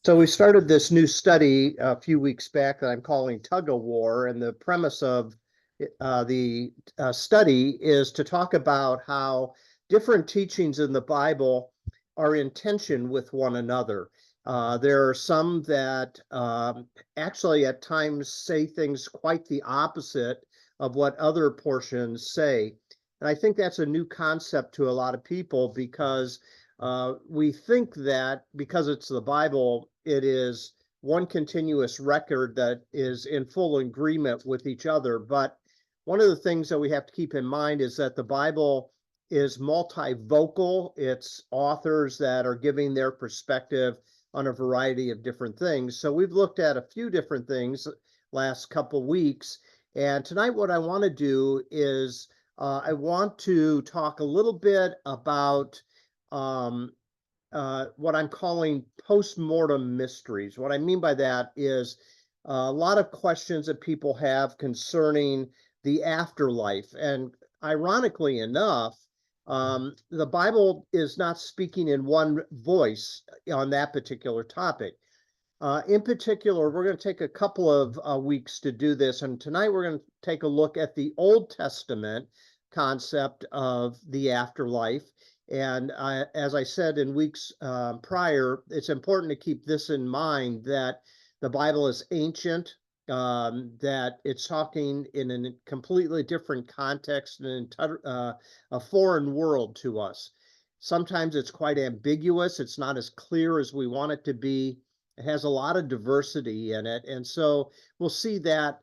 So we started this new study a few weeks back that I'm calling Tug of War, and the premise of the study is to talk about how different teachings in the Bible are in tension with one another. There are some that actually at times say things quite the opposite of what other portions say. And I think that's a new concept to a lot of people because we think that because it's the Bible, it is one continuous record that is in full agreement with each other. But one of the things that we have to keep in mind is that the Bible is multivocal. It's authors that are giving their perspective on a variety of different things. So we've looked at a few different things last couple weeks. And tonight what I want to do is I want to talk a little bit about what I'm calling postmortem mysteries. What I mean by that is a lot of questions that people have concerning the afterlife. And ironically enough, the Bible is not speaking in one voice on that particular topic. In particular, we're going to take a couple of weeks to do this. And tonight we're going to take a look at the Old Testament concept of the afterlife. And as I said in weeks prior, it's important to keep this in mind that the Bible is ancient, that it's talking in a completely different context and a foreign world to us. Sometimes it's quite ambiguous. It's not as clear as we want it to be. It has a lot of diversity in it. And so we'll see that,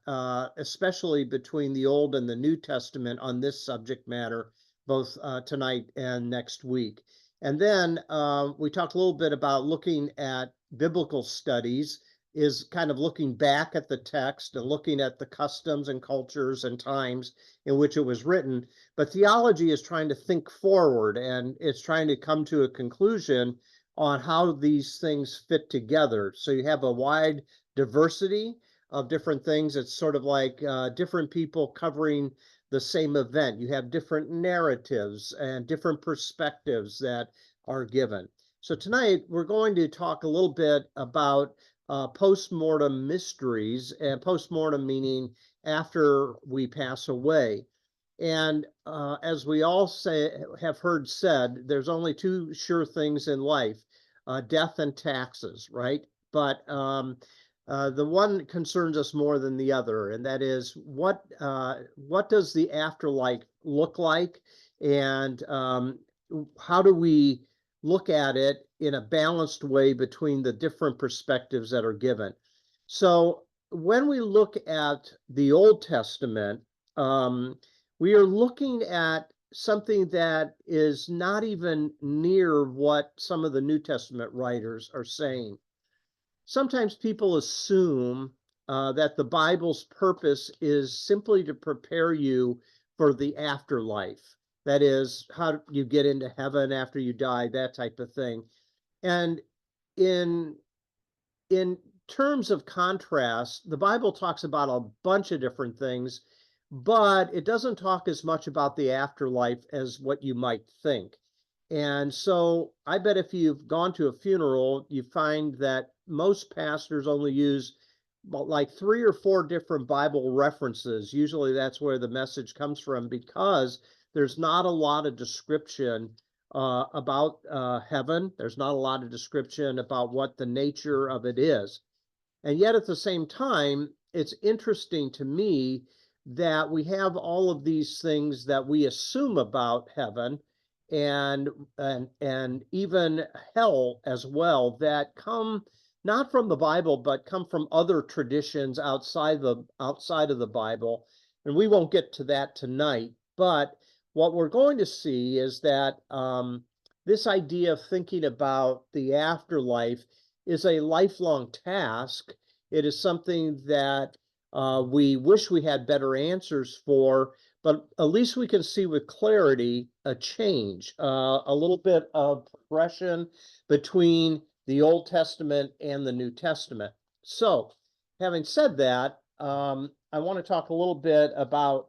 especially between the Old and the New Testament on this subject matter, both tonight and next week. And then we talked a little bit about looking at biblical studies, is kind of looking back at the text and looking at the customs and cultures and times in which it was written. But theology is trying to think forward, and it's trying to come to a conclusion on how these things fit together. So you have a wide diversity of different things. It's sort of like different people covering the same event. You have different narratives and different perspectives that are given. So tonight we're going to talk a little bit about postmortem mysteries, and postmortem meaning after we pass away. And as we all have heard said, there's only two sure things in life, death and taxes, right? But the one concerns us more than the other, and that is what does the afterlife look like, and how do we look at it in a balanced way between the different perspectives that are given. So when we look at the Old Testament, we are looking at something that is not even near what some of the New Testament writers are saying. Sometimes people assume that the Bible's purpose is simply to prepare you for the afterlife. That is, how you get into heaven after you die, that type of thing. And in terms of contrast, the Bible talks about a bunch of different things, but it doesn't talk as much about the afterlife as what you might think. And so I bet if you've gone to a funeral, you find that most pastors only use like 3 or 4 different Bible references. Usually that's where the message comes from, because there's not a lot of description about heaven. There's not a lot of description about what the nature of it is. And yet at the same time, it's interesting to me that we have all of these things that we assume about heaven and even hell as well, that come not from the Bible, but come from other traditions outside of the Bible. And we won't get to that tonight. But what we're going to see is that this idea of thinking about the afterlife is a lifelong task. It is something that we wish we had better answers for, but at least we can see with clarity a change, a little bit of progression between the Old Testament and the New Testament. So, having said that, I want to talk a little bit about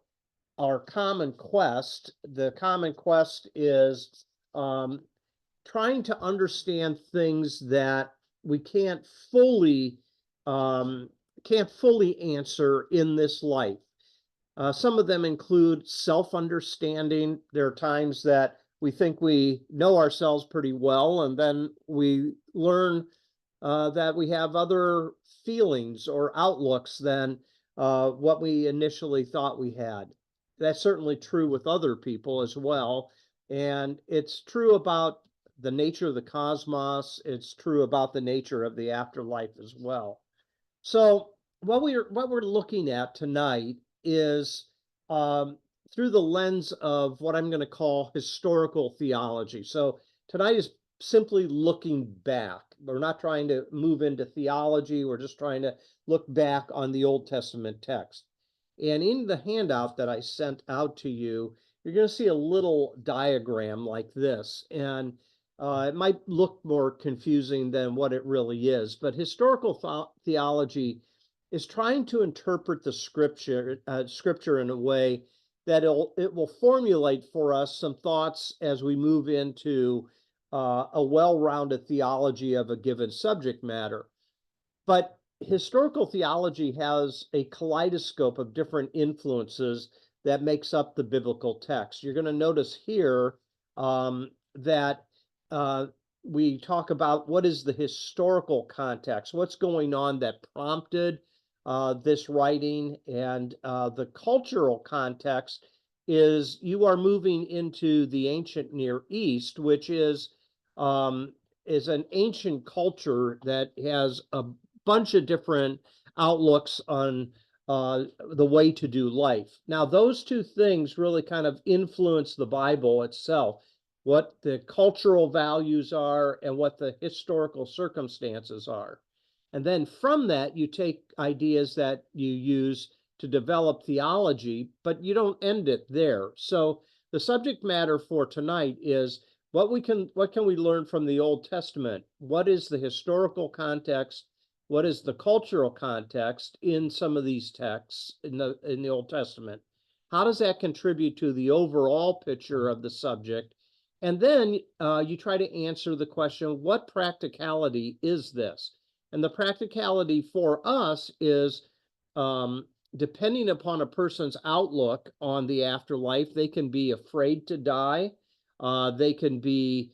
our common quest. The common quest is trying to understand things that we can't fully answer in this life. Some of them include self-understanding. There are times that we think we know ourselves pretty well, and then we learn that we have other feelings or outlooks than what we initially thought we had. That's certainly true with other people as well. And it's true about the nature of the cosmos. It's true about the nature of the afterlife as well. So what we're looking at tonight is um, through the lens of what I'm going to call historical theology. So tonight is simply looking back. We're not trying to move into theology. We're just trying to look back on the Old Testament text. And in the handout that I sent out to you, you're going to see a little diagram like this. And it might look more confusing than what it really is, but historical theology is trying to interpret the scripture in a way that it will formulate for us some thoughts as we move into a well-rounded theology of a given subject matter. But historical theology has a kaleidoscope of different influences that makes up the biblical text. You're going to notice here that we talk about what is the historical context, what's going on that prompted this writing, and the cultural context is you are moving into the ancient Near East, which is an ancient culture that has a bunch of different outlooks on the way to do life. Now, those two things really kind of influence the Bible itself, what the cultural values are and what the historical circumstances are. And then from that, you take ideas that you use to develop theology, but you don't end it there. So the subject matter for tonight is what can we learn from the Old Testament? What is the historical context? What is the cultural context in some of these texts in the Old Testament? How does that contribute to the overall picture of the subject? And then you try to answer the question, what practicality is this? And the practicality for us is depending upon a person's outlook on the afterlife, they can be afraid to die. They can be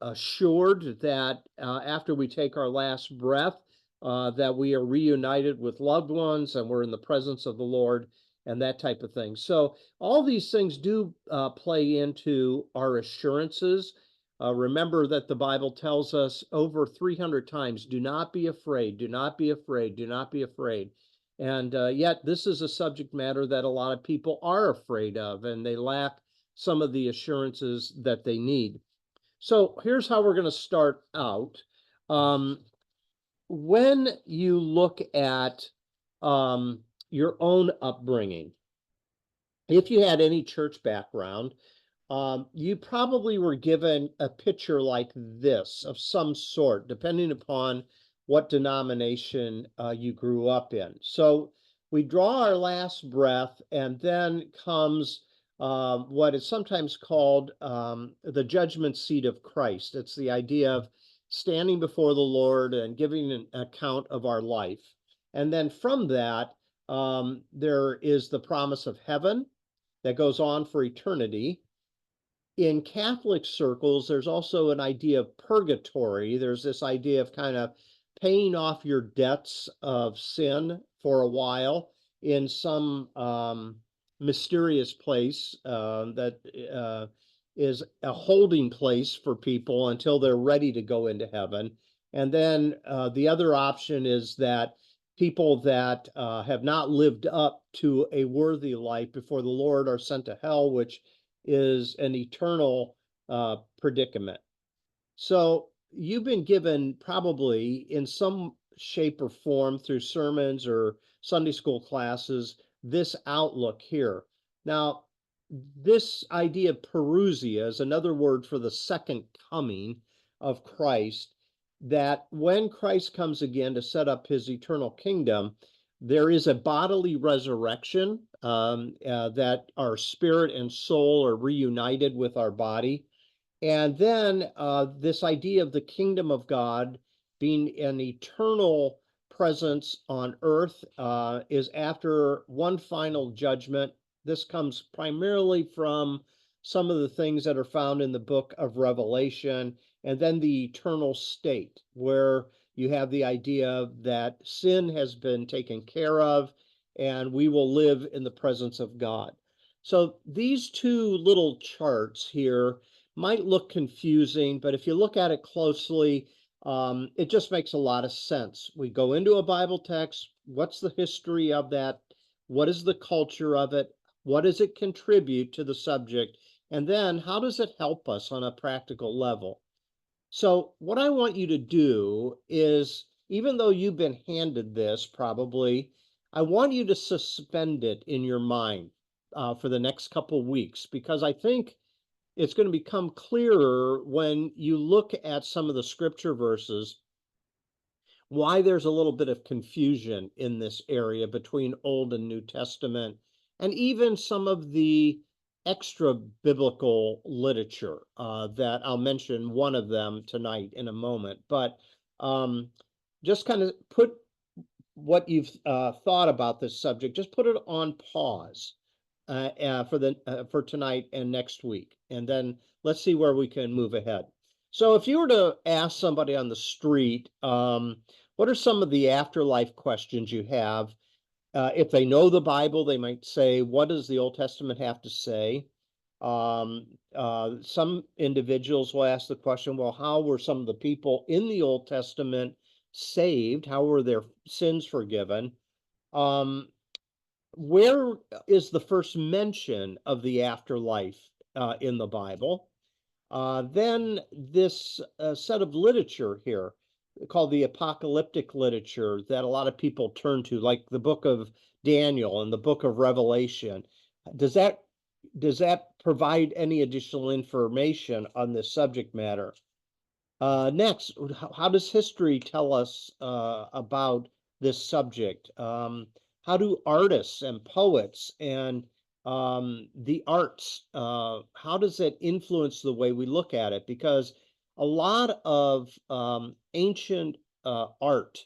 assured that after we take our last breath, that we are reunited with loved ones and we're in the presence of the Lord and that type of thing. So all these things do play into our assurances. Remember that the Bible tells us over 300 times, do not be afraid, do not be afraid, do not be afraid. And yet this is a subject matter that a lot of people are afraid of, and they lack some of the assurances that they need. So here's how we're going to start out. When you look at your own upbringing, if you had any church background, you probably were given a picture like this of some sort, depending upon what denomination you grew up in. So we draw our last breath, and then comes what is sometimes called the judgment seat of Christ. It's the idea of standing before the Lord and giving an account of our life. And then from that, there is the promise of heaven that goes on for eternity. In Catholic circles, there's also an idea of purgatory. There's this idea of kind of paying off your debts of sin for a while in some mysterious place that is a holding place for people until they're ready to go into heaven. And then the other option is that people that have not lived up to a worthy life before the Lord are sent to hell, which is an eternal predicament. So you've been given, probably in some shape or form through sermons or Sunday school classes, this outlook here. Now, this idea of parousia is another word for the second coming of Christ, that when Christ comes again to set up his eternal kingdom, there is a bodily resurrection, that our spirit and soul are reunited with our body. And then this idea of the kingdom of God being an eternal presence on earth is after one final judgment. This comes primarily from some of the things that are found in the book of Revelation, and then the eternal state, where you have the idea that sin has been taken care of and we will live in the presence of God. So these two little charts here might look confusing, but if you look at it closely, it just makes a lot of sense. We go into a Bible text. What's the history of that? What is the culture of it? What does it contribute to the subject? And then how does it help us on a practical level? So what I want you to do is, even though you've been handed this probably, I want you to suspend it in your mind for the next couple weeks, because I think it's going to become clearer when you look at some of the scripture verses why there's a little bit of confusion in this area between Old and New Testament, and even some of the extra biblical literature that I'll mention one of them tonight in a moment. But just kind of put what you've thought about this subject, just put it on pause for tonight and next week, and then let's see where we can move ahead. So, if you were to ask somebody on the street, what are some of the afterlife questions you have? If they know the Bible, they might say, "What does the Old Testament have to say?" Some individuals will ask the question, "Well, how were some of the people in the Old Testament saved? How were their sins forgiven?" Um, where is the first mention of the afterlife in the Bible? Then this set of literature here called the apocalyptic literature that a lot of people turn to, like the book of Daniel and the book of Revelation. Does that provide any additional information on this subject matter? Next, how does history tell us about this subject? How do artists and poets and the arts, how does it influence the way we look at it? Because a lot of ancient art,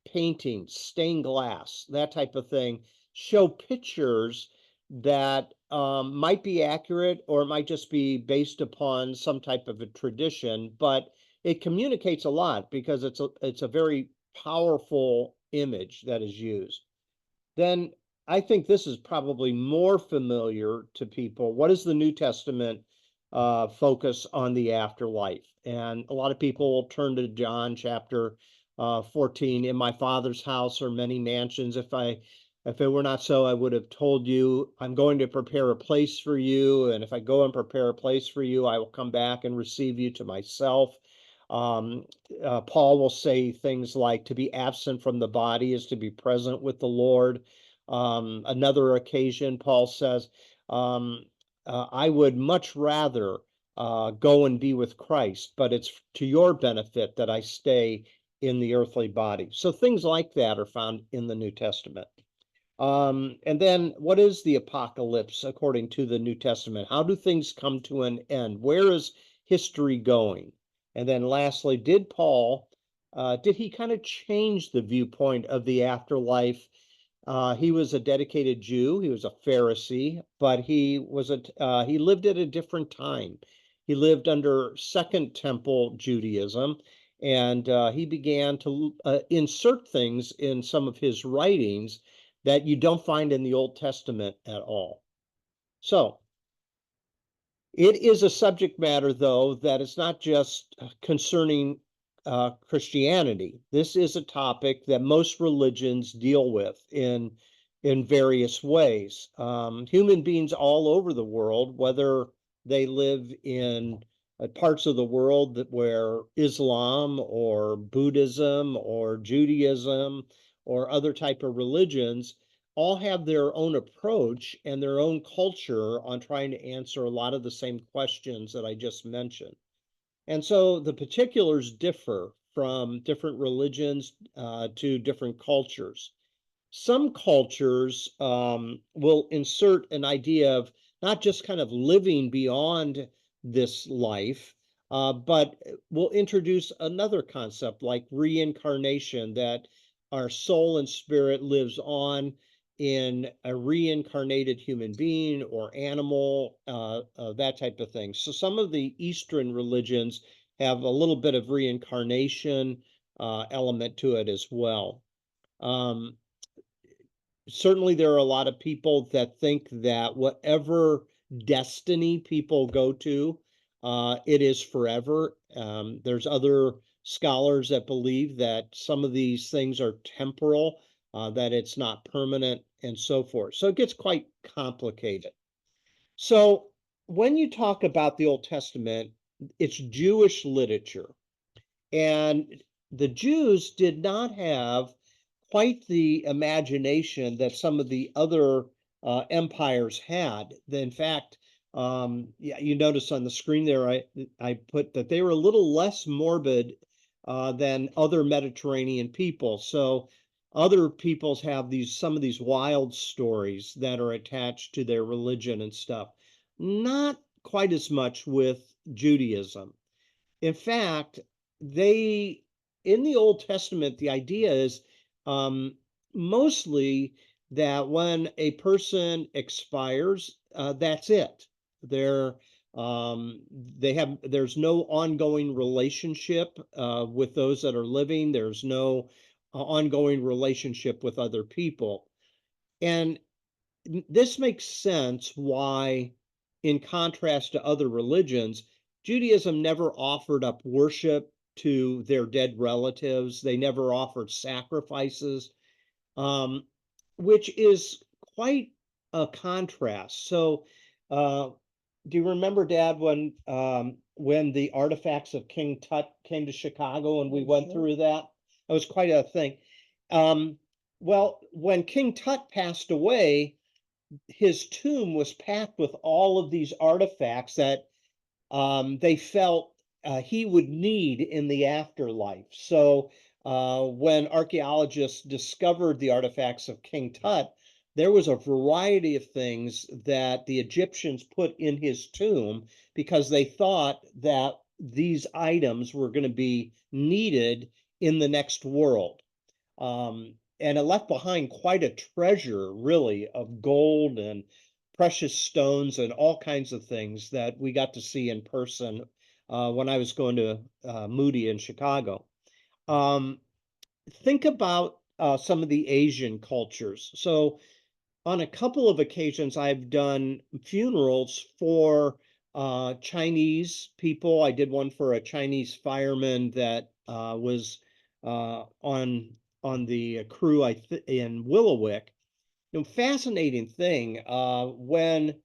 paintings, stained glass, that type of thing, show pictures that might be accurate, or it might just be based upon some type of a tradition, but it communicates a lot because it's a very powerful image that is used. Then I think this is probably more familiar to people. What is the New Testament focus on the afterlife? And a lot of people will turn to John chapter 14. In my Father's house are many mansions. If it were not so, I would have told you. I'm going to prepare a place for you. And if I go and prepare a place for you, I will come back and receive you to myself. Um, Paul will say things like, to be absent from the body is to be present with the Lord. Another occasion, Paul says, I would much rather go and be with Christ, but it's to your benefit that I stay in the earthly body. So things like that are found in the New Testament. And then what is the apocalypse according to the New Testament? How do things come to an end? Where is history going? And then lastly, did he kind of change the viewpoint of the afterlife? He was a dedicated Jew. He was a Pharisee, but he lived at a different time. He lived under Second Temple Judaism, and he began to insert things in some of his writings that you don't find in the Old Testament at all. So it is a subject matter, though, that is not just concerning Christianity. This is a topic that most religions deal with in various ways. Human beings all over the world, whether they live in parts of the world where Islam or Buddhism or Judaism or other type of religions all have their own approach and their own culture on trying to answer a lot of the same questions that I just mentioned. And so the particulars differ from different religions to different cultures. Some cultures will insert an idea of not just kind of living beyond this life, but we'll introduce another concept like reincarnation, that our soul and spirit lives on in a reincarnated human being or animal, that type of thing. So some of the Eastern religions have a little bit of reincarnation element to it as well. Um, Certainly there are a lot of people that think that whatever destiny people go to, it is forever. There's other scholars that believe that some of these things are temporal, that it's not permanent, and so forth. So it gets quite complicated. So when you talk about the Old Testament, it's Jewish literature. And the Jews did not have quite the imagination that some of the other empires had. In fact, yeah, you notice on the screen there, I put that they were a little less morbid than other Mediterranean people. So other peoples have some of these wild stories that are attached to their religion and stuff. Not quite as much with Judaism. In fact, they in the Old Testament, the idea is um, mostly that when a person expires, that's it. They're there's no ongoing relationship with those that are living. There's no ongoing relationship with other people, and this makes sense why, in contrast to other religions, Judaism never offered up worship to their dead relatives. They never offered sacrifices, um, which is quite a contrast. So, uh, do you remember, Dad, when the artifacts of King Tut came to Chicago and we went through that? It was quite a thing. Um, well, when King Tut passed away, his tomb was packed with all of these artifacts that they felt he would need in the afterlife. So when archaeologists discovered the artifacts of King Tut, there was a variety of things that the Egyptians put in his tomb because they thought that these items were going to be needed in the next world. And it left behind quite a treasure, really, of gold and precious stones and all kinds of things that we got to see in person when I was going to Moody in Chicago. Um, think about some of the Asian cultures. So, on a couple of occasions, I've done funerals for Chinese people. I did one for a Chinese fireman that was on the crew in Willowick. Fascinating thing. When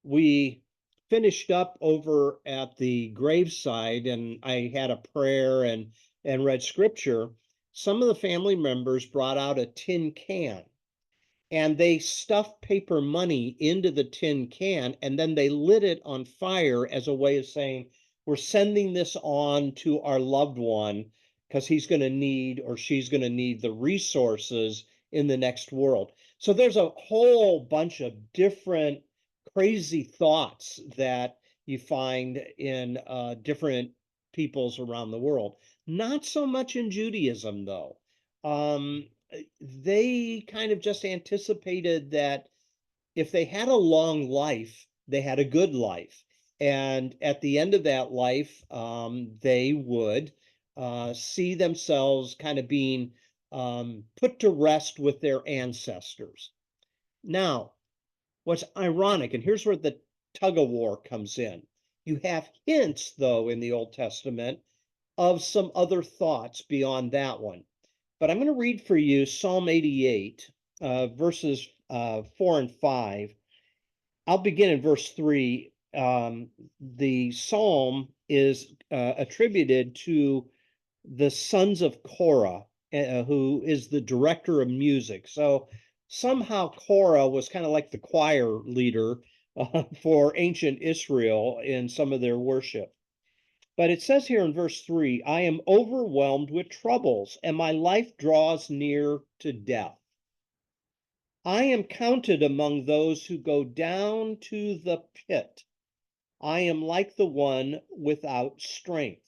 we finished up over at the graveside, and I had a prayer and read scripture, some of the family members brought out a tin can and they stuffed paper money into the tin can and then they lit it on fire as a way of saying, we're sending this on to our loved one because he's going to need or she's going to need the resources in the next world. So there's a whole bunch of different crazy thoughts that you find in different peoples around the world. Not so much in Judaism, though. They kind of just anticipated that if they had a long life, they had a good life. And at the end of that life, they would see themselves kind of being put to rest with their ancestors. Now, what's ironic, and here's where the tug of war comes in. You have hints, though, in the Old Testament of some other thoughts beyond that one. But I'm going to read for you Psalm 88, verses 4 and 5. I'll begin in verse 3. The psalm is attributed to the sons of Korah, who is the director of music. So somehow Korah was kind of like the choir leader for ancient Israel in some of their worship. But it says here in verse 3, I am overwhelmed with troubles, and my life draws near to death. I am counted among those who go down to the pit. I am like the one without strength.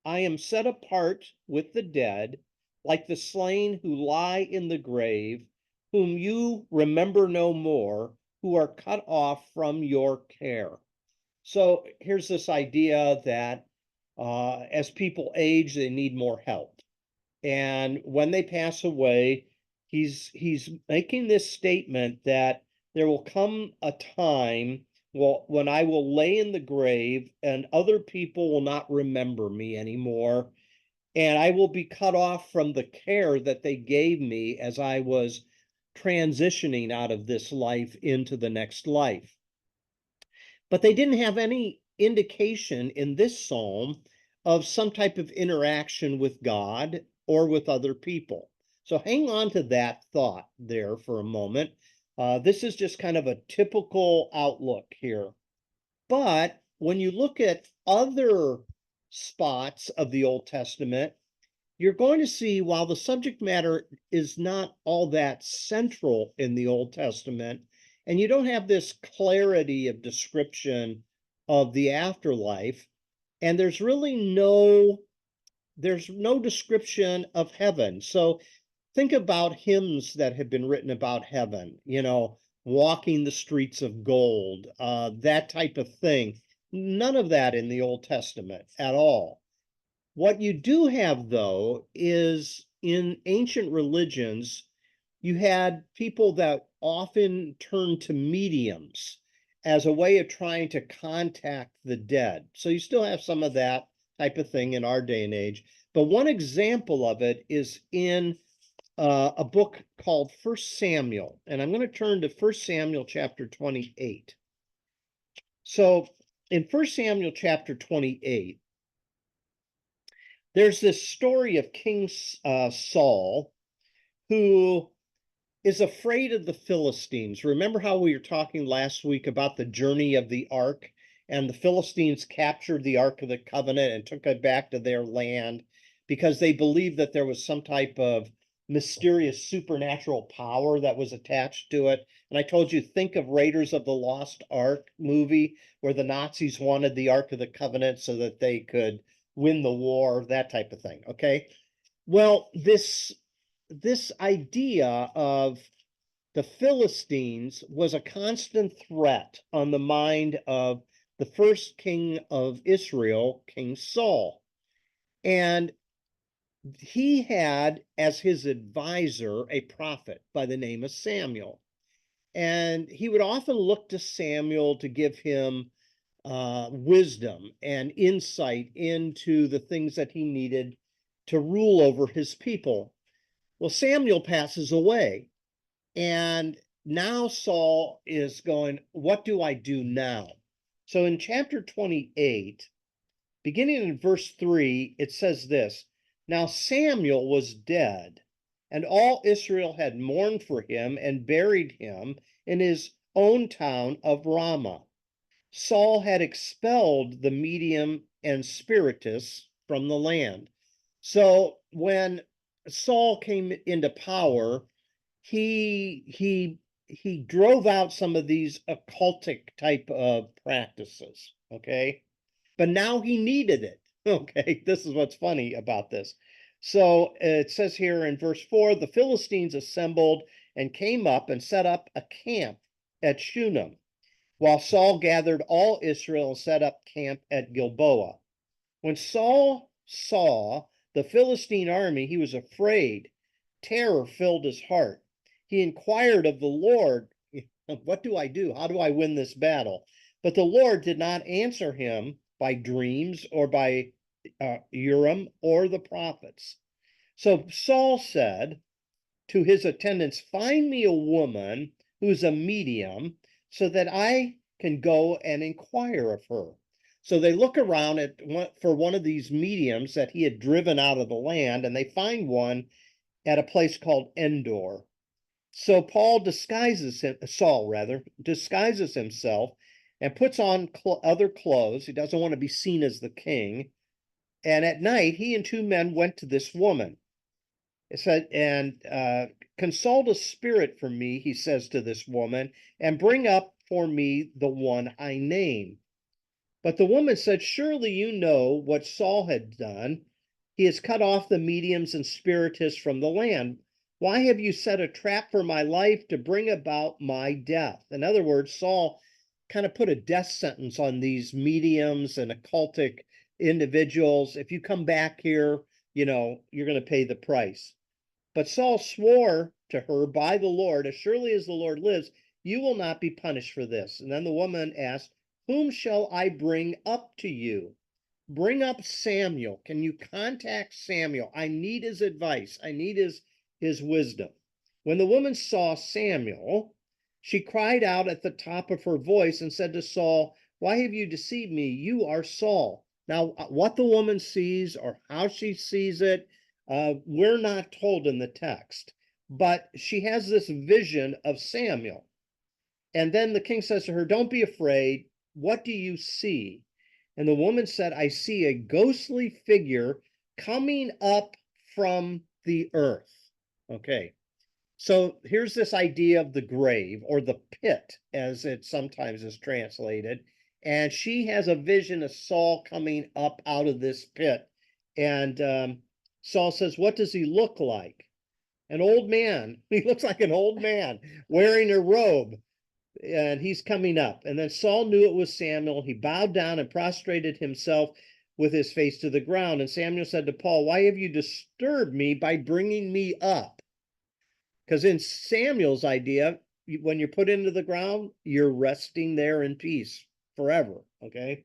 I am set apart with the dead, like the slain who lie in the grave, whom you remember no more, who are cut off from your care. So here's this idea that as people age, they need more help. And when they pass away, he's making this statement that there will come a time, well, when I will lay in the grave and other people will not remember me anymore, and I will be cut off from the care that they gave me as I was transitioning out of this life into the next life. But they didn't have any indication in this psalm of some type of interaction with God or with other people. So hang on to that thought there for a moment. This is just kind of a typical outlook here. But when you look at other spots of the Old Testament, you're going to see while the subject matter is not all that central in the Old Testament, and you don't have this clarity of description of the afterlife, and there's no description of heaven. So think about hymns that have been written about heaven, walking the streets of gold, that type of thing. None of that in the Old Testament at all. What you do have, though, is in ancient religions, you had people that often turned to mediums as a way of trying to contact the dead. So you still have some of that type of thing in our day and age. But one example of it is in a book called First Samuel. And I'm going to turn to First Samuel chapter 28. So in First Samuel chapter 28, there's this story of King Saul who is afraid of the Philistines. Remember how we were talking last week about the journey of the ark, and the Philistines captured the Ark of the Covenant and took it back to their land because they believed that there was some type of mysterious supernatural power that was attached to it. And I told you, think of Raiders of the Lost Ark movie, where the Nazis wanted the Ark of the Covenant so that they could win the war, that type of thing. Okay. Well, this idea of the Philistines was a constant threat on the mind of the first king of Israel, King Saul. And he had as his advisor a prophet by the name of Samuel. And he would often look to Samuel to give him wisdom and insight into the things that he needed to rule over his people. Well, Samuel passes away, and now Saul is going, what do I do now? So in chapter 28, beginning in verse 3, it says this: Now Samuel was dead, and all Israel had mourned for him and buried him in his own town of Ramah. Saul had expelled the medium and spiritists from the land. So when Saul came into power, he drove out some of these occultic type of practices. Okay, but now he needed it. Okay, this is what's funny about this. So it says here in verse 4, the Philistines assembled and came up and set up a camp at Shunem, while Saul gathered all Israel and set up camp at Gilboa. When Saul saw the Philistine army, he was afraid. Terror filled his heart. He inquired of the Lord, what do I do? How do I win this battle? But the Lord did not answer him by dreams or by Urim or the prophets. So Saul said to his attendants, find me a woman who's a medium so that I can go and inquire of her. So they look around for one of these mediums that he had driven out of the land, and they find one at a place called Endor. So Saul rather, disguises himself and puts on other clothes. He doesn't want to be seen as the king. And at night, he and two men went to this woman. It said, and consult a spirit for me, he says to this woman, and bring up for me the one I name. But the woman said, surely you know what Saul had done. He has cut off the mediums and spiritists from the land. Why have you set a trap for my life to bring about my death? In other words, Saul kind of put a death sentence on these mediums and occultic individuals. If you come back here, you're going to pay the price. But Saul swore to her by the Lord, as surely as the Lord lives, you will not be punished for this. And then the woman asked, whom shall I bring up to you? Bring up Samuel. Can you contact Samuel? I need his advice. I need his wisdom. When the woman saw Samuel, she cried out at the top of her voice and said to Saul, why have you deceived me? You are Saul. Now, what the woman sees or how she sees it, we're not told in the text. But she has this vision of Samuel. And then the king says to her, don't be afraid. What do you see? And the woman said, I see a ghostly figure coming up from the earth. Okay. So here's this idea of the grave or the pit, as it sometimes is translated. And she has a vision of Saul coming up out of this pit. And Saul says, what does he look like? An old man. He looks like an old man wearing a robe. And he's coming up. And then Saul knew it was Samuel. He bowed down and prostrated himself with his face to the ground. And Samuel said to Paul, why have you disturbed me by bringing me up? Because in Samuel's idea, when you're put into the ground, you're resting there in peace forever. Okay.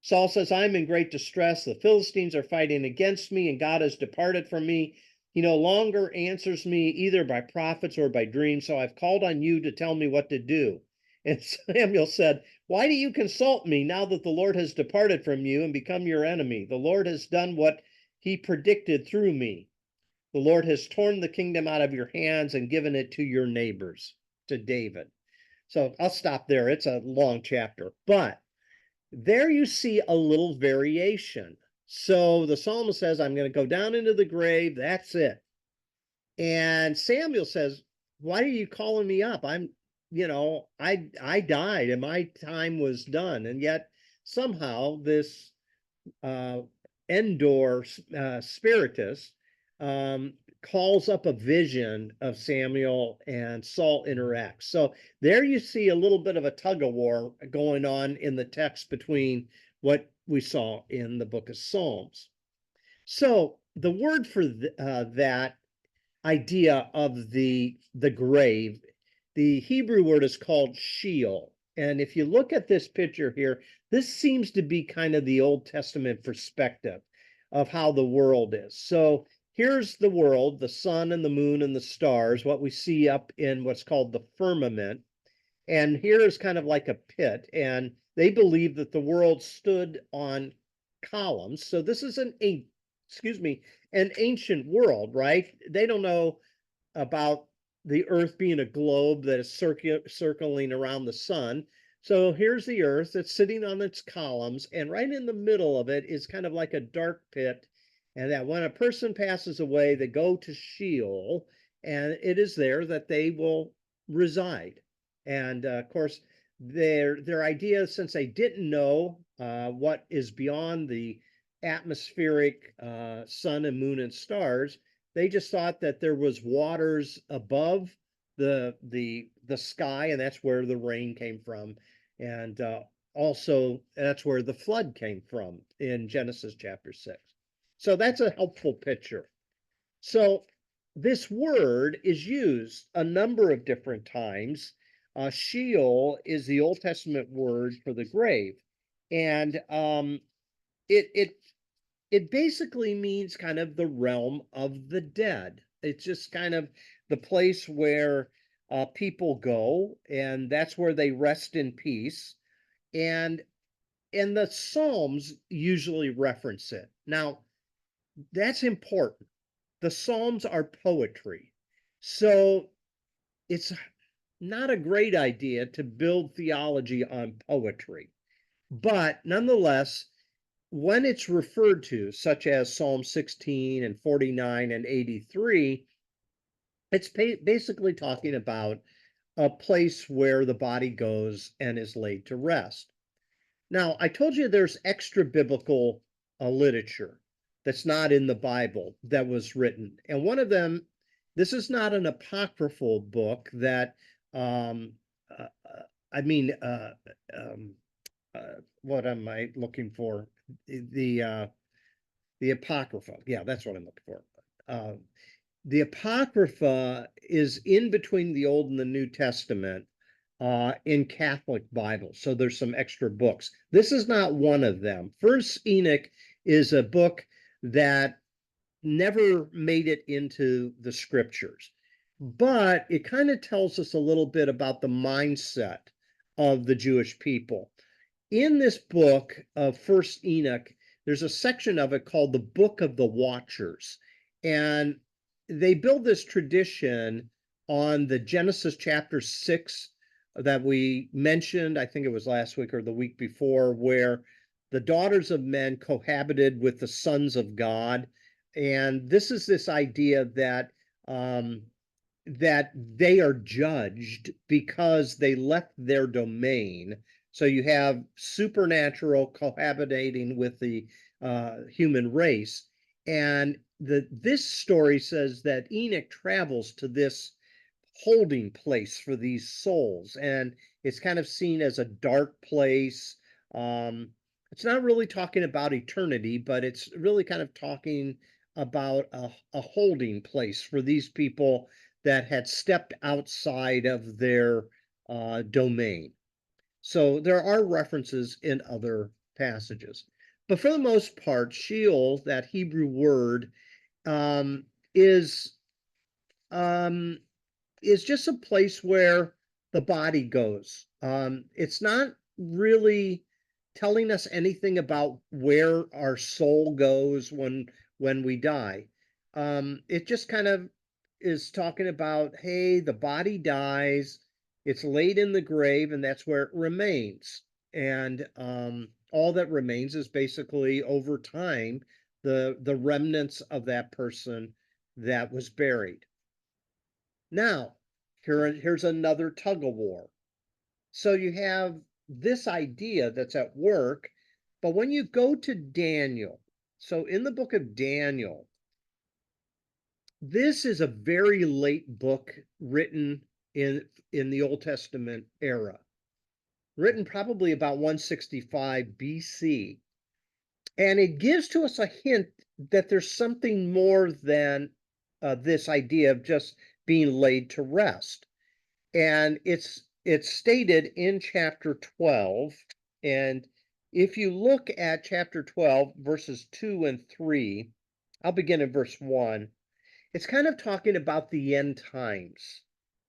Saul says, I'm in great distress. The Philistines are fighting against me, and God has departed from me. He no longer answers me either by prophets or by dreams, so I've called on you to tell me what to do. And Samuel said, why do you consult me now that the Lord has departed from you and become your enemy? The Lord has done what he predicted through me. The Lord has torn the kingdom out of your hands and given it to your neighbors, to David. So I'll stop there. It's a long chapter, but there you see a little variation. So the psalmist says, I'm going to go down into the grave. That's it. And Samuel says, why are you calling me up? I died and my time was done. And yet somehow this Endor spiritus calls up a vision of Samuel and Saul interacts. So there you see a little bit of a tug of war going on in the text between what we saw in the book of Psalms. So the word for that idea of the grave, the Hebrew word is called Sheol. And if you look at this picture here, this seems to be kind of the Old Testament perspective of how the world is. So here's the world, the sun and the moon and the stars, what we see up in what's called the firmament. And here is kind of like a pit. And they believe that the world stood on columns. So this is an ancient world, right? They don't know about the earth being a globe that is circling around the sun. So here's the earth, it's sitting on its columns, and right in the middle of it is kind of like a dark pit. And that when a person passes away, they go to Sheol, and it is there that they will reside. And of course, their idea, since they didn't know what is beyond the atmospheric sun and moon and stars, they just thought that there was waters above the sky, and that's where the rain came from, and also that's where the flood came from in Genesis chapter 6. So that's a helpful picture. So this word is used a number of different times. Sheol is the Old Testament word for the grave, and it it basically means kind of the realm of the dead. It's just kind of the place where people go, and that's where they rest in peace. And the Psalms usually reference it. Now, that's important. The Psalms are poetry. So it's not a great idea to build theology on poetry. But nonetheless, when it's referred to, such as Psalm 16 and 49 and 83, it's basically talking about a place where the body goes and is laid to rest. Now, I told you there's extra biblical literature that's not in the Bible that was written. And one of them, this is not an apocryphal book that, um, I mean, what am I looking for? The the Apocrypha. Yeah, that's what I'm looking for. Uh, the Apocrypha is in between the Old and the New Testament in Catholic Bible. So there's some extra books. This is not one of them. First Enoch is a book that never made it into the scriptures, but it kind of tells us a little bit about the mindset of the Jewish people. In this book of First Enoch, there's a section of it called the Book of the Watchers. And they build this tradition on the Genesis chapter 6 that we mentioned, I think it was last week or the week before, where the daughters of men cohabited with the sons of God. And this is this idea that that they are judged because they left their domain. So you have supernatural cohabitating with the human race. And this story says that Enoch travels to this holding place for these souls. And it's kind of seen as a dark place. Um, it's not really talking about eternity, but it's really kind of talking about a holding place for these people that had stepped outside of their domain. So there are references in other passages. But for the most part, Sheol, that Hebrew word, um, is um, is just a place where the body goes. It's not really telling us anything about where our soul goes when we die. It just kind of is talking about, hey, the body dies, it's laid in the grave, and that's where it remains. And all that remains is basically over time the remnants of that person that was buried. Now, here's another tug of war. So you have this idea that's at work, but when you go to Daniel, so in the book of Daniel, this is a very late book written in the Old Testament era, written probably about 165 BC. And it gives to us a hint that there's something more than this idea of just being laid to rest. And it's stated in chapter 12. And if you look at chapter 12 verses 2 and 3, I'll begin in verse 1. It's kind of talking about the end times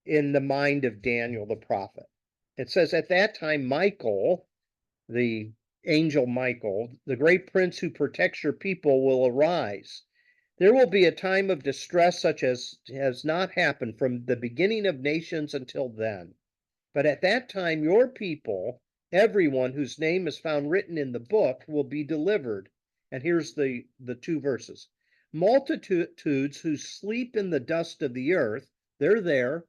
in the mind of Daniel the prophet. It says, at that time Michael, the angel Michael, the great prince who protects your people, will arise. There will be a time of distress such as has not happened from the beginning of nations until then. But at that time, your people, everyone whose name is found written in the book, will be delivered. And here's the two verses. Multitudes who sleep in the dust of the earth, they're there.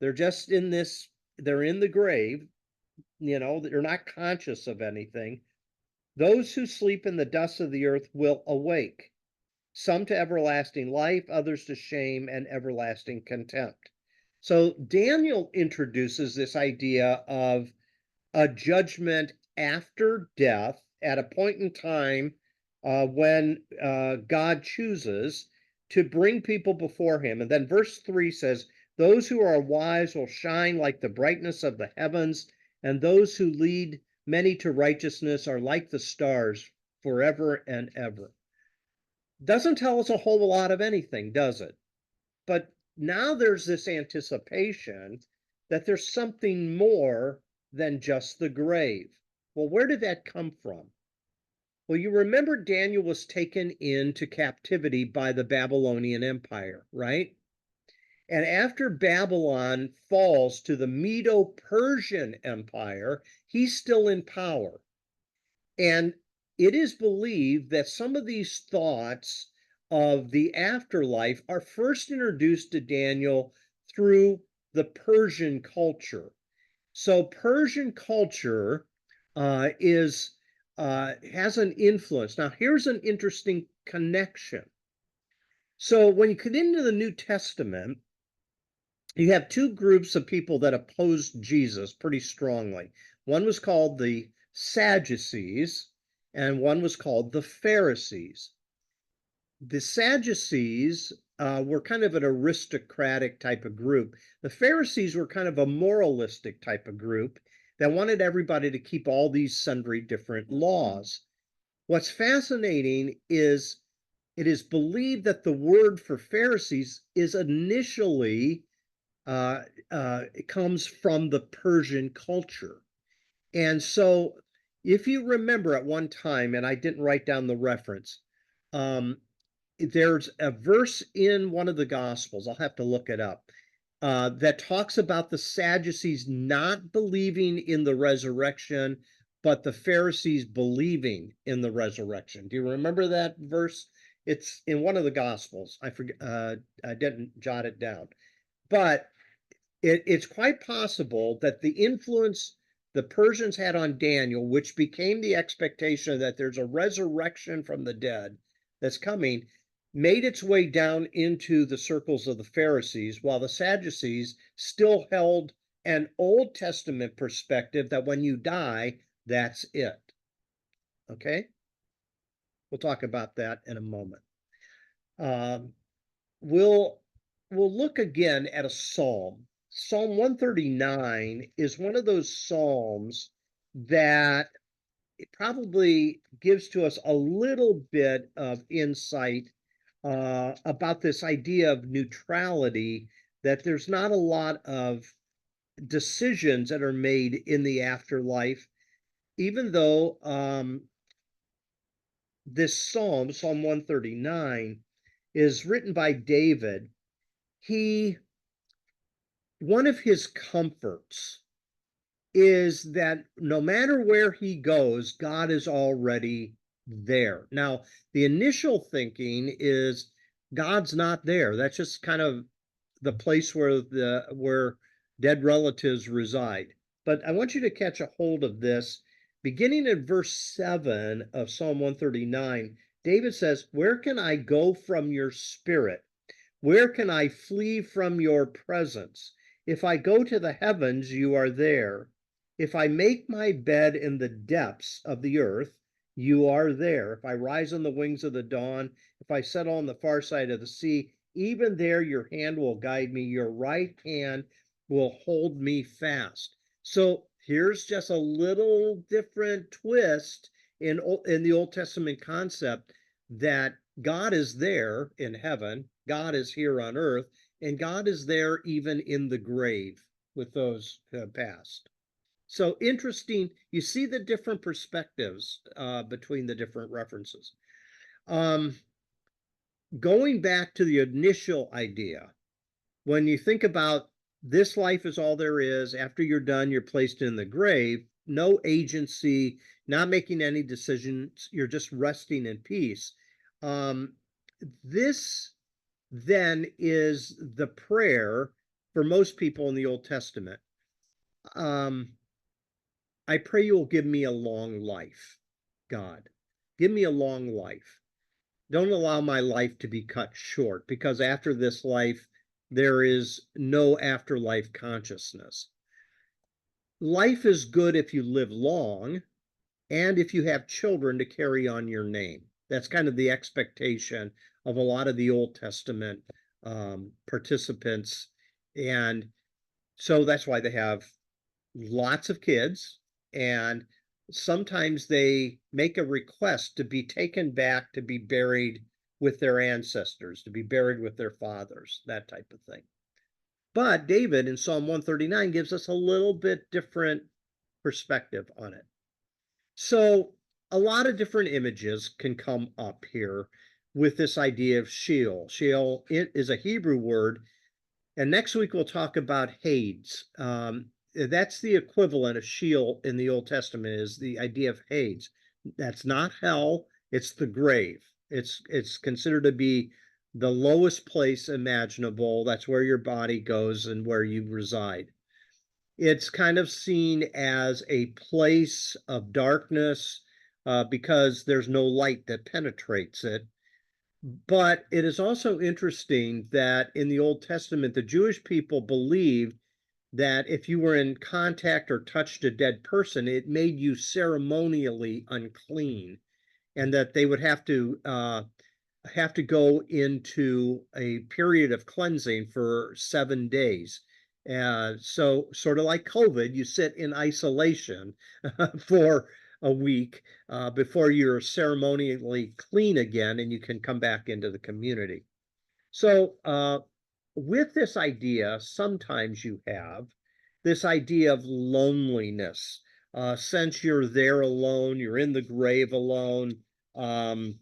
They're just in this, they're in the grave. They're not conscious of anything. Those who sleep in the dust of the earth will awake, some to everlasting life, others to shame and everlasting contempt. So Daniel introduces this idea of a judgment after death at a point in time when God chooses to bring people before him. And then verse 3 says, those who are wise will shine like the brightness of the heavens, and those who lead many to righteousness are like the stars forever and ever. Doesn't tell us a whole lot of anything, does it? But now there's this anticipation that there's something more than just the grave. Well, where did that come from? Well, you remember Daniel was taken into captivity by the Babylonian Empire, right? And after Babylon falls to the Medo-Persian Empire, he's still in power. And it is believed that some of these thoughts of the afterlife are first introduced to Daniel through the Persian culture. So Persian culture is has an influence. Now, here's an interesting connection. So when you get into the New Testament, you have two groups of people that opposed Jesus pretty strongly. One was called the Sadducees, and one was called the Pharisees. The Sadducees were kind of an aristocratic type of group. The Pharisees were kind of a moralistic type of group that wanted everybody to keep all these sundry different laws. What's fascinating is it is believed that the word for Pharisees is initially it comes from the Persian culture. And so, if you remember at one time, and I didn't write down the reference, um, there's a verse in one of the Gospels, I'll have to look it up, that talks about the Sadducees not believing in the resurrection, but the Pharisees believing in the resurrection. Do you remember that verse? It's in one of the Gospels. I forget. I didn't jot it down, but it's quite possible that the influence the Persians had on Daniel, which became the expectation that there's a resurrection from the dead that's coming, made its way down into the circles of the Pharisees, while the Sadducees still held an Old Testament perspective that when you die, that's it. Okay? We'll talk about that in a moment. Um, we'll look again at a psalm. Psalm 139 is one of those psalms that it probably gives to us a little bit of insight about this idea of neutrality, that there's not a lot of decisions that are made in the afterlife, even though this psalm, Psalm 139, is written by David. One of his comforts is that no matter where he goes, God is already there. Now, the initial thinking is God's not there. That's just kind of the place where dead relatives reside. But I want you to catch a hold of this. Beginning in verse 7 of Psalm 139, David says, "Where can I go from your spirit? Where can I flee from your presence? If I go to the heavens, you are there. If I make my bed in the depths of the earth, you are there. If I rise on the wings of the dawn, if I settle on the far side of the sea, even there your hand will guide me, your right hand will hold me fast." So here's just a little different twist in the Old Testament concept that God is there in heaven, God is here on earth, and God is there even in the grave with those who have passed. So interesting. You see the different perspectives between the different references. Um, Going back to the initial idea, when you think about this life is all there is, after you're done, you're placed in the grave, no agency, not making any decisions, you're just resting in peace. This then is the prayer for most people in the Old Testament. I pray you will give me a long life, God. Give me a long life. Don't allow my life to be cut short, because after this life, there is no afterlife consciousness. Life is good if you live long and if you have children to carry on your name. That's kind of the expectation of a lot of the Old Testament participants. And so that's why they have lots of kids. And sometimes they make a request to be taken back to be buried with their ancestors, to be buried with their fathers, that type of thing. But David in Psalm 139 gives us a little bit different perspective on it. So a lot of different images can come up here with this idea of Sheol. Sheol, it is a Hebrew word. And next week we'll talk about Hades. That's the equivalent of Sheol in the Old Testament, is the idea of Hades. That's not hell, it's the grave. It's considered to be the lowest place imaginable. That's where your body goes and where you reside. It's kind of seen as a place of darkness because there's no light that penetrates it. But it is also interesting that in the Old Testament, the Jewish people believed that if you were in contact or touched a dead person, it made you ceremonially unclean, and that they would have to go into a period of cleansing for 7 days. So, sort of like COVID, you sit in isolation for a week before you're ceremonially clean again and you can come back into the community. So, with this idea, sometimes you have this idea of loneliness. Since you're there alone, you're in the grave alone. Um,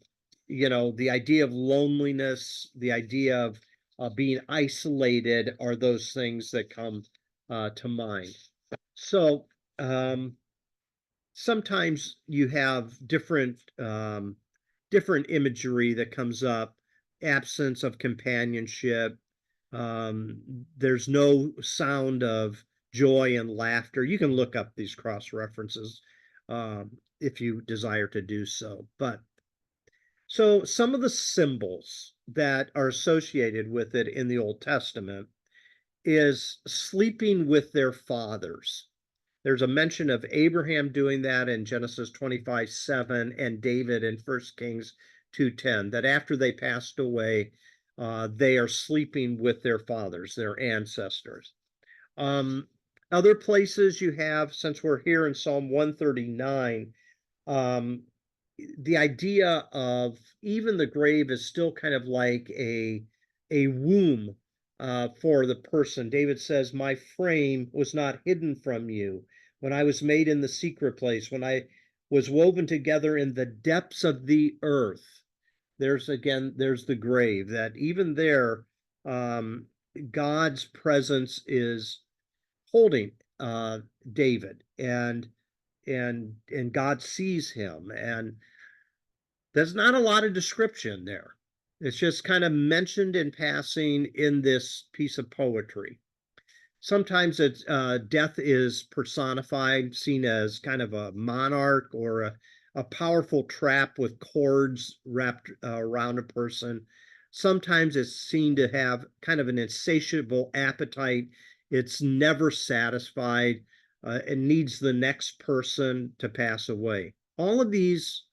the idea of loneliness, the idea of being isolated are those things that come to mind. So, sometimes you have different imagery that comes up, absence of companionship. There's no sound of joy and laughter. You can look up these cross references if you desire to do so. But so some of the symbols that are associated with it in the Old Testament is sleeping with their fathers. There's a mention of Abraham doing that in Genesis 25:7 and David in 1 Kings 2:10, that after they passed away, they are sleeping with their fathers, their ancestors. Um, Other places you have, since we're here in Psalm 139, um, the idea of even the grave is still kind of like a womb for the person. David says, "My frame was not hidden from you when I was made in the secret place, when I was woven together in the depths of the earth." There's the grave. That even there, um, God's presence is holding David, and God sees him, and there's not a lot of description there. It's just kind of mentioned in passing in this piece of poetry. Sometimes death is personified, seen as kind of a monarch or a powerful trap with cords wrapped around a person. Sometimes it's seen to have kind of an insatiable appetite. It's never satisfied. It needs the next person to pass away. All of these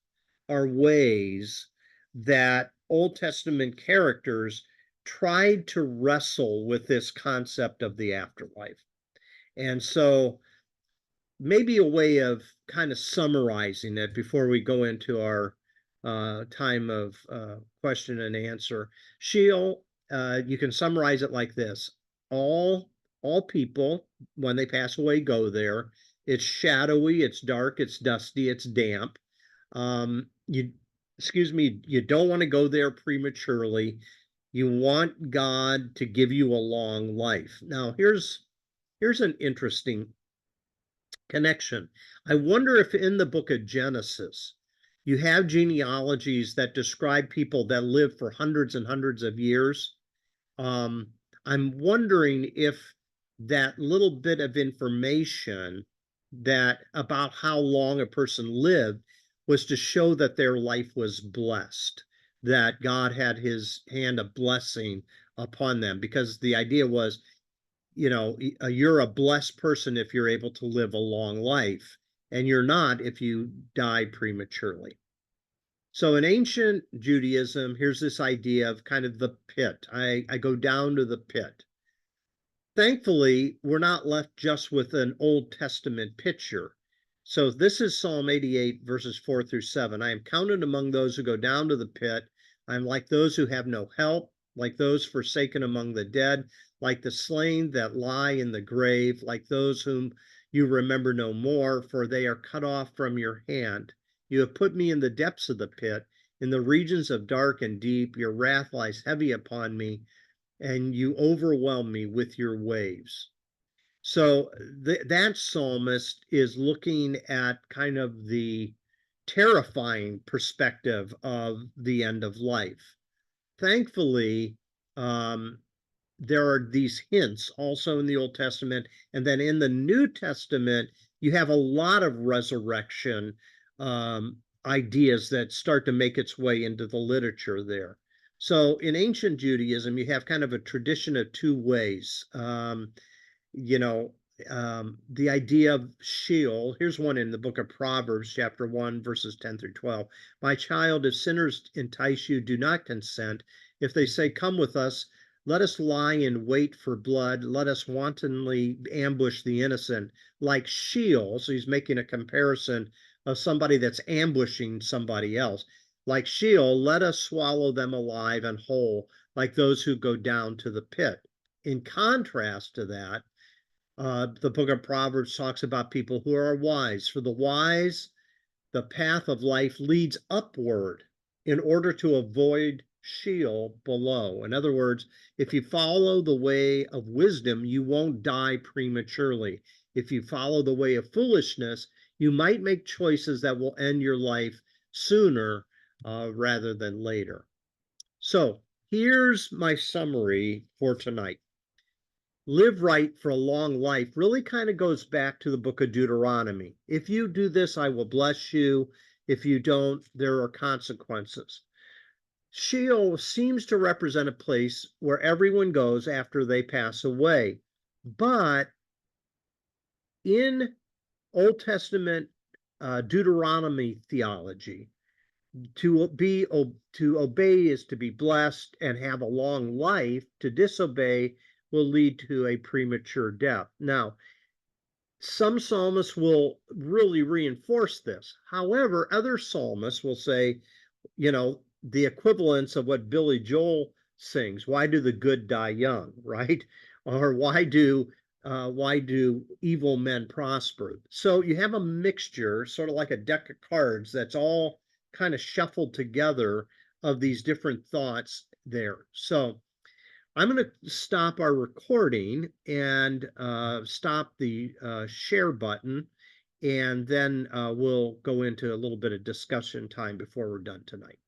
are ways that Old Testament characters tried to wrestle with this concept of the afterlife. And so, maybe a way of kind of summarizing it before we go into our time of question and answer. Sheol, you can summarize it like this: all people, when they pass away, go there. It's shadowy, it's dark, it's dusty, it's damp. You excuse me, you don't want to go there prematurely. You want God to give you a long life. Now, here's an interesting connection. I wonder if in the book of Genesis, you have genealogies that describe people that live for hundreds and hundreds of years. Um, I'm wondering if that little bit of information that about how long a person lived was to show that their life was blessed, that God had his hand of blessing upon them, because the idea was, you're a blessed person if you're able to live a long life, and you're not if you die prematurely. So in ancient Judaism, here's this idea of kind of the pit. I go down to the pit. Thankfully, we're not left just with an Old Testament picture. So this is Psalm 88, verses 4-7. I am counted among those who go down to the pit. I am like those who have no help, like those forsaken among the dead, like the slain that lie in the grave, like those whom you remember no more, for they are cut off from your hand. You have put me in the depths of the pit, in the regions of dark and deep. Your wrath lies heavy upon me, and you overwhelm me with your waves. So that psalmist is looking at kind of the terrifying perspective of the end of life. Thankfully, um, there are these hints also in the Old Testament. And then in the New Testament, you have a lot of resurrection ideas that start to make its way into the literature there. So in ancient Judaism, you have kind of a tradition of two ways. You know, the idea of Sheol. Here's one in the book of Proverbs, chapter 1, verses 10 through 12. My child, if sinners entice you, do not consent. If they say, come with us, let us lie in wait for blood. Let us wantonly ambush the innocent, like Sheol. So he's making a comparison of somebody that's ambushing somebody else. Like Sheol, let us swallow them alive and whole, like those who go down to the pit. In contrast to that, the book of Proverbs talks about people who are wise. For the wise, the path of life leads upward in order to avoid Sheol below. In other words, if you follow the way of wisdom, you won't die prematurely. If you follow the way of foolishness, you might make choices that will end your life sooner rather than later. So here's my summary for tonight. Live right for a long life really kind of goes back to the book of Deuteronomy. If you do this, I will bless you. If you don't, there are consequences. Sheol seems to represent a place where everyone goes after they pass away. But in Old Testament Deuteronomy theology, to obey is to be blessed and have a long life. To disobey will lead to a premature death. Now, some psalmists will really reinforce this. However, other psalmists will say, the equivalence of what Billy Joel sings, why do the good die young, right? Or why do evil men prosper? So you have a mixture, sort of like a deck of cards that's all kind of shuffled together of these different thoughts there. So I'm going to stop our recording and stop the share button, and then we'll go into a little bit of discussion time before we're done tonight.